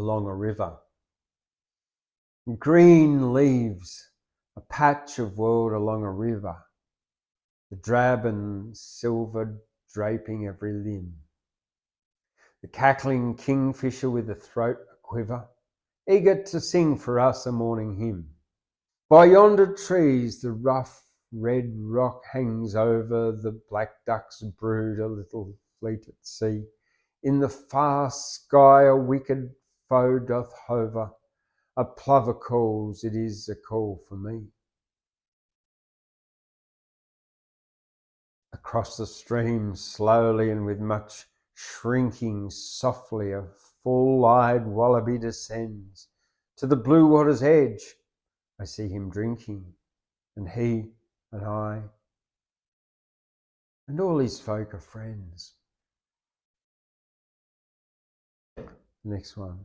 along a river. Green leaves, a patch of world along a river, the drab and silver draping every limb. The cackling kingfisher with a throat a-quiver, eager to sing for us a morning hymn. By yonder trees the rough red rock hangs over, the black ducks brood a little fleet at sea. In the far sky a wicked foe doth hover, a plover calls, it is a call for me. Across the stream, slowly and with much shrinking, softly a full-eyed wallaby descends. To the blue water's edge I see him drinking, and he and I, and all his folk are friends. Next one.